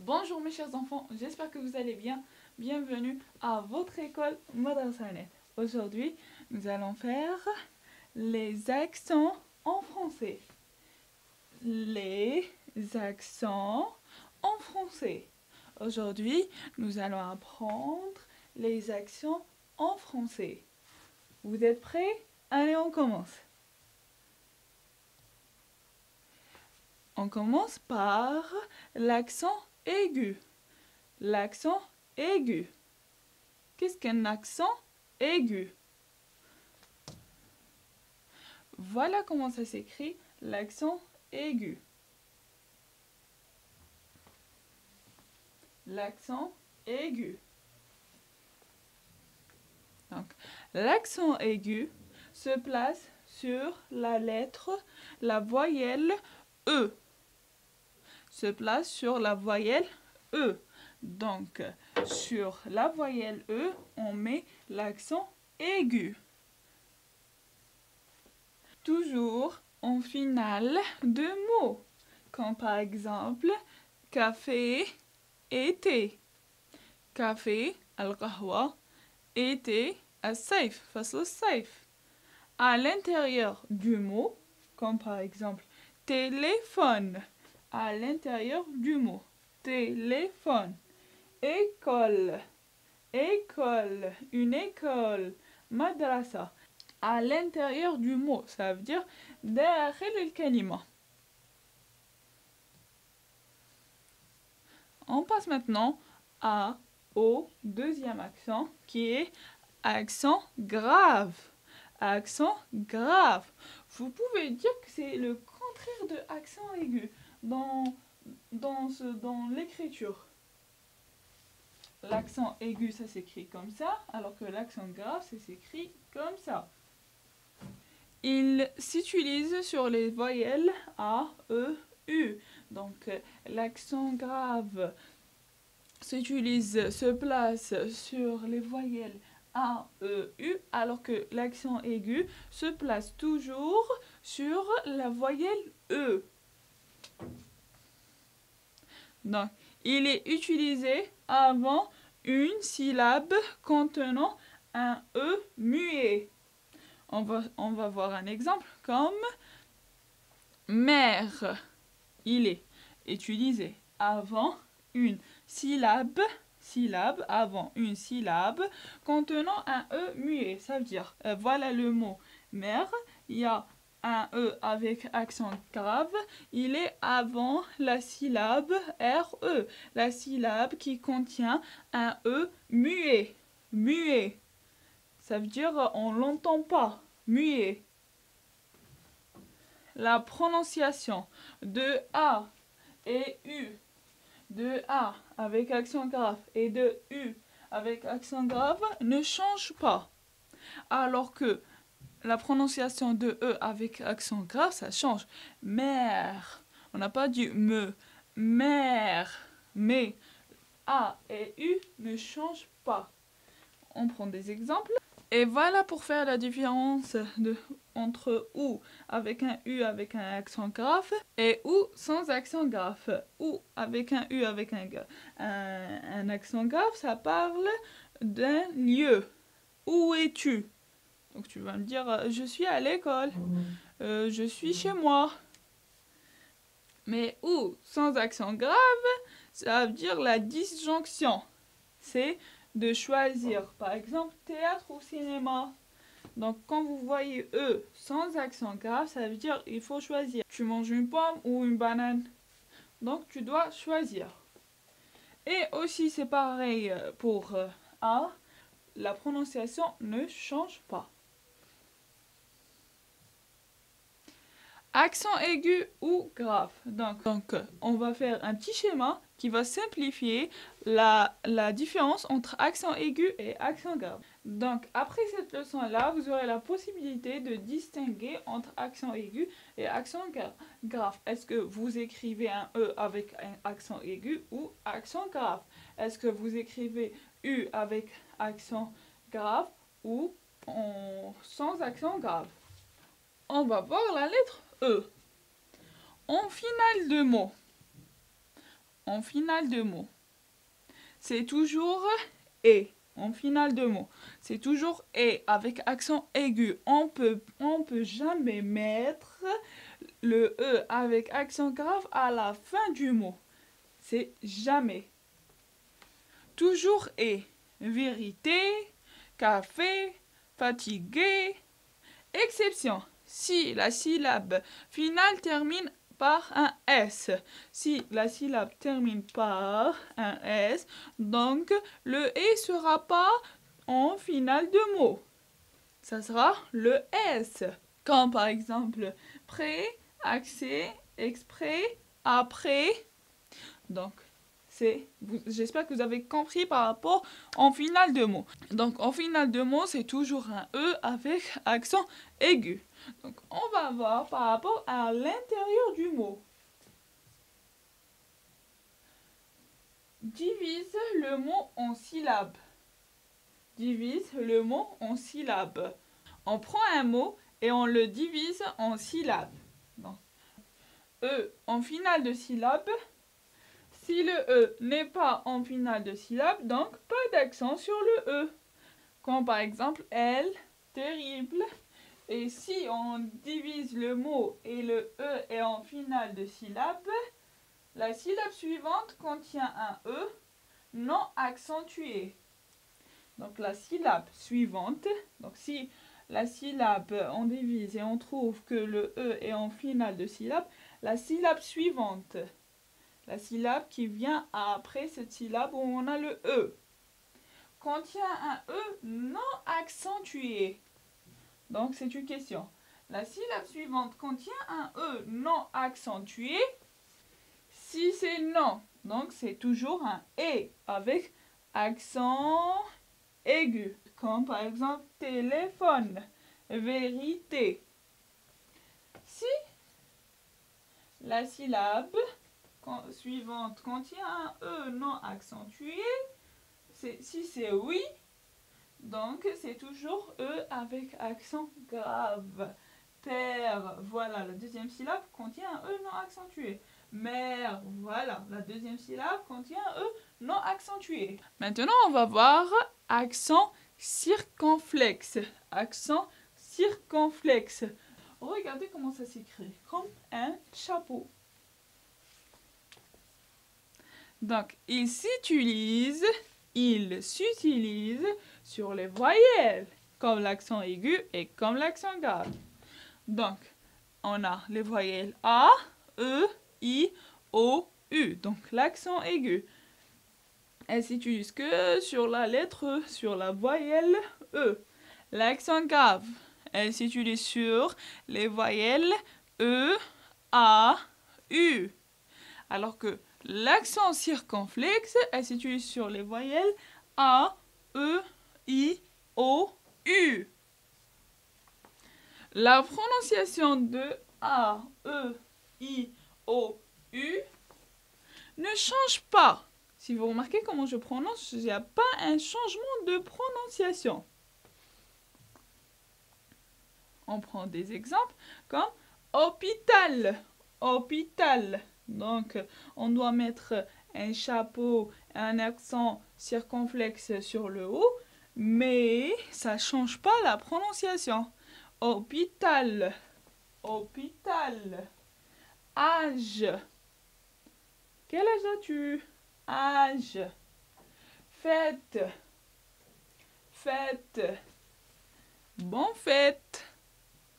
Bonjour mes chers enfants, j'espère que vous allez bien. Bienvenue à votre école Madrasanet. Aujourd'hui, nous allons faire les accents en français. Les accents en français. Aujourd'hui, nous allons apprendre les accents en français. Vous êtes prêts? Allez, on commence. On commence par l'accent aigu. L'accent aigu. Qu'est-ce qu'un accent aigu? Voilà comment ça s'écrit, l'accent aigu. L'accent aigu. Donc, l'accent aigu se place sur la voyelle E. Se place sur la voyelle E. Donc, sur la voyelle E, on met l'accent aigu. Toujours en finale de mots, comme par exemple café et thé. Café, al-qahwa, et thé, al-sayf, fasl al-sayf. À l'intérieur du mot, comme par exemple téléphone. À l'intérieur du mot, téléphone. École, école, une école, madrasa. À l'intérieur du mot, ça veut dire داخل الكلمة. On passe maintenant au deuxième accent qui est accent grave. Accent grave. Vous pouvez dire que c'est le contraire de accent aigu dans l'écriture. L'accent aigu, ça s'écrit comme ça, alors que l'accent grave, ça s'écrit comme ça. Il s'utilise sur les voyelles A, E, U. Donc, l'accent grave se place sur les voyelles A, E, U, alors que l'accent aigu se place toujours sur la voyelle E. Donc, il est utilisé avant une syllabe contenant un E muet. On va voir un exemple comme mère. Il est utilisé avant une syllabe avant une syllabe contenant un E muet. Ça veut dire, voilà le mot mère, il y a un E avec accent grave, il est avant la syllabe RE, la syllabe qui contient un E muet. Muet. Ça veut dire on l'entend pas. Muet. La prononciation de A et U, de A avec accent grave et de U avec accent grave ne change pas. Alors que la prononciation de E avec accent grave, ça change. Mère. On n'a pas dit me. Mère. Mais A et U ne changent pas. On prend des exemples. Et voilà pour faire la différence entre OU avec un U avec un accent grave et OU sans accent grave. OU avec un U avec un accent grave, ça parle d'un lieu. Où es-tu? Donc tu vas me dire, je suis à l'école, je suis chez moi. Mais OU sans accent grave, ça veut dire la disjonction. C'est de choisir, par exemple, théâtre ou cinéma. Donc, quand vous voyez E sans accent grave, ça veut dire il faut choisir. Tu manges une pomme ou une banane. Donc, tu dois choisir. Et aussi, c'est pareil pour A. La prononciation ne change pas. Accent aigu ou grave. Donc, on va faire un petit schéma qui va simplifier la différence entre accent aigu et accent grave. Donc, après cette leçon-là, vous aurez la possibilité de distinguer entre accent aigu et accent grave. Est-ce que vous écrivez un E avec un accent aigu ou accent grave? Est-ce que vous écrivez U avec accent grave ou sans accent grave? On va voir la lettre E. En finale de mot, en finale de mot. C'est toujours et en finale de mot. C'est toujours et avec accent aigu. On peut jamais mettre le e avec accent grave à la fin du mot. C'est jamais. Toujours et. Vérité, café, fatigué. Exception. Si la syllabe finale termine par un S. Si la syllabe termine par un S, donc le et sera pas en finale de mot. Ça sera le S. Comme par exemple près, accès, exprès, après. Donc, j'espère que vous avez compris par rapport en finale de mot. Donc, en finale de mot, c'est toujours un E avec accent aigu. Donc, on va voir par rapport à l'intérieur du mot. Divise le mot en syllabes. Divise le mot en syllabes. On prend un mot et on le divise en syllabes. Donc, E en finale de syllabe. Si le E n'est pas en finale de syllabe, donc pas d'accent sur le E. Comme par exemple, elle, terrible. Et si on divise le mot et le E est en finale de syllabe, la syllabe suivante contient un E non accentué. Donc la syllabe suivante, donc si la syllabe on divise et on trouve que le E est en finale de syllabe, la syllabe suivante, la syllabe qui vient après cette syllabe où on a le E, contient un E non accentué. Donc c'est une question. La syllabe suivante contient un E non accentué. Si c'est non, donc c'est toujours un E avec accent aigu. Comme par exemple téléphone, vérité. Si la syllabe suivante contient un E non accentué, si c'est oui, donc c'est toujours E avec accent grave. Père, voilà, la deuxième syllabe contient un E non accentué. Mère, voilà, la deuxième syllabe contient un E non accentué. Maintenant, on va voir accent circonflexe. Accent circonflexe. Regardez comment ça s'écrit. Comme un chapeau. Donc, il s'utilise sur les voyelles, comme l'accent aigu et comme l'accent grave. Donc, on a les voyelles A, E, I, O, U. Donc, l'accent aigu. Elle s'utilise que sur la lettre E, sur la voyelle E. L'accent grave, elle s'utilise sur les voyelles E, A, U. Alors que l'accent circonflexe, elle s'utilise sur les voyelles A, E, I, O, U. La prononciation de A, E, I, O, U ne change pas. Si vous remarquez comment je prononce, il n'y a pas un changement de prononciation. On prend des exemples comme hôpital, hôpital. Donc, on doit mettre un chapeau, un accent circonflexe sur le haut, mais ça ne change pas la prononciation. Hôpital, hôpital. Âge. Quel âge as-tu? Âge. Fête, fête. Bon fête.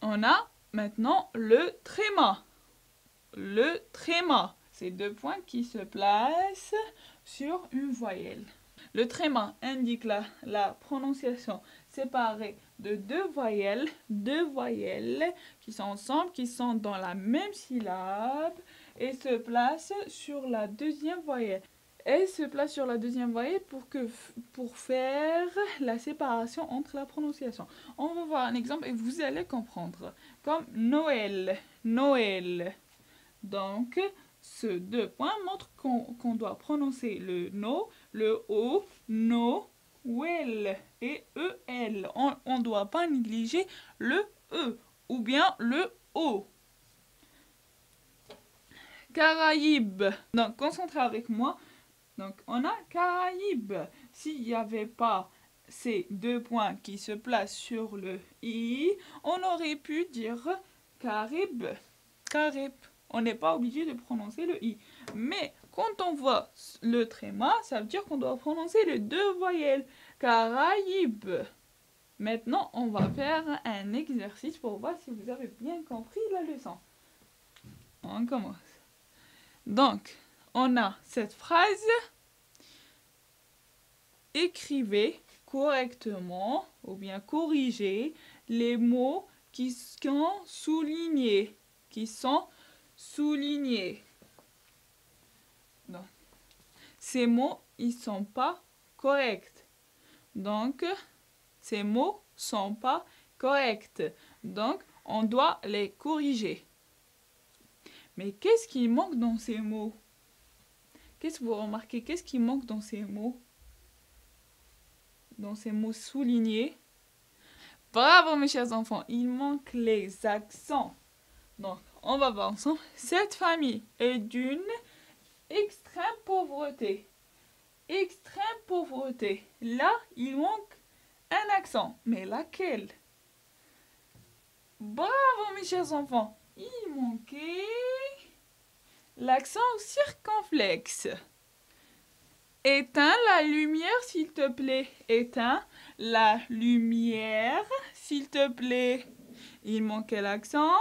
On a maintenant le tréma. Le tréma, c'est deux points qui se placent sur une voyelle. Le tréma indique la prononciation séparée de deux voyelles qui sont ensemble, qui sont dans la même syllabe et se placent sur la deuxième voyelle. Elle se place sur la deuxième voyelle pour faire la séparation entre la prononciation. On va voir un exemple et vous allez comprendre. Comme Noël, Noël. Donc, ces deux points montrent qu'on doit prononcer le no, le o, no, well et el. On ne doit pas négliger le e ou bien le o. Caraïbes. Donc, concentrez avec moi. Donc, on a Caraïbes. S'il n'y avait pas ces deux points qui se placent sur le I, on aurait pu dire Caraïbes. Caraïbes. On n'est pas obligé de prononcer le I. Mais quand on voit le tréma, ça veut dire qu'on doit prononcer les deux voyelles. Caraïbes. Maintenant, on va faire un exercice pour voir si vous avez bien compris la leçon. On commence. Donc, on a cette phrase. Écrivez correctement ou bien corrigez les mots qui sont soulignés. Donc, ces mots, ils sont pas corrects. Donc, ces mots sont pas corrects. Donc, on doit les corriger. Mais qu'est-ce qui manque dans ces mots? Qu'est-ce que vous remarquez? Qu'est-ce qui manque dans ces mots? Dans ces mots soulignés? Bravo mes chers enfants, il manque les accents. Donc, on va voir ensemble. Cette famille est d'une extrême pauvreté. Extrême pauvreté. Là, il manque un accent. Mais laquelle? Bravo mes chers enfants. Il manquait l'accent circonflexe. Éteins la lumière, s'il te plaît. Éteins la lumière, s'il te plaît. Il manquait l'accent.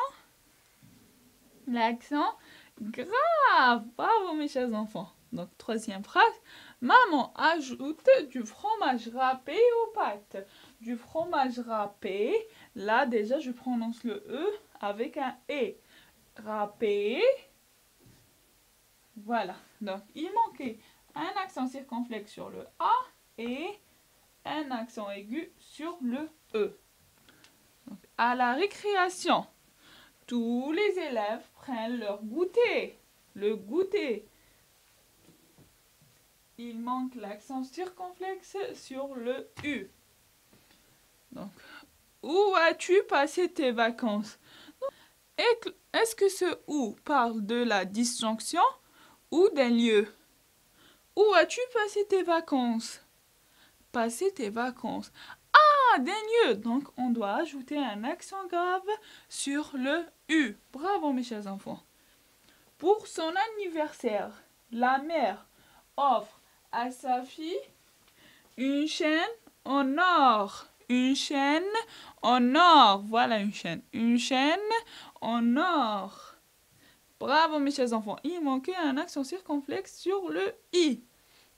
L'accent grave. Bravo mes chers enfants. Donc, troisième phrase. Maman ajoute du fromage râpé aux pâtes. Du fromage râpé. Là, déjà, je prononce le E avec un E. Râpé. Voilà. Donc, il manquait un accent circonflexe sur le A et un accent aigu sur le E. Donc, à la récréation, tous les élèves prennent leur goûter. Le goûter. Il manque l'accent circonflexe sur le U. Donc, où as-tu passé tes vacances? Est-ce que ce où parle de la disjonction ou d'un lieu? Où as-tu passé tes vacances? Passer tes vacances. Ah, d'un lieu. Donc, on doit ajouter un accent grave sur le U. Bravo, mes chers enfants. Pour son anniversaire, la mère offre à sa fille une chaîne en or. Une chaîne en or. Voilà une chaîne. Une chaîne en or. Bravo, mes chers enfants. Il manquait un accent circonflexe sur le I.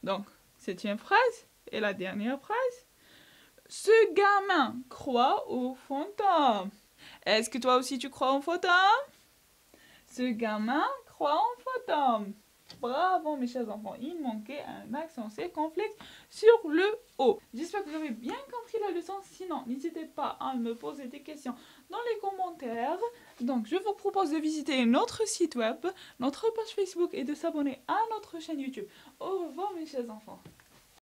Donc, septième phrase et la dernière phrase. Ce gamin croit aux fantômes. Est-ce que toi aussi tu crois aux fantômes? Ce gamin croit aux fantômes. Bravo mes chers enfants, il manquait un accent circonflexe sur le O. J'espère que vous avez bien compris la leçon. Sinon, n'hésitez pas à me poser des questions dans les commentaires. Donc, je vous propose de visiter notre site web, notre page Facebook et de s'abonner à notre chaîne YouTube. Au revoir mes chers enfants.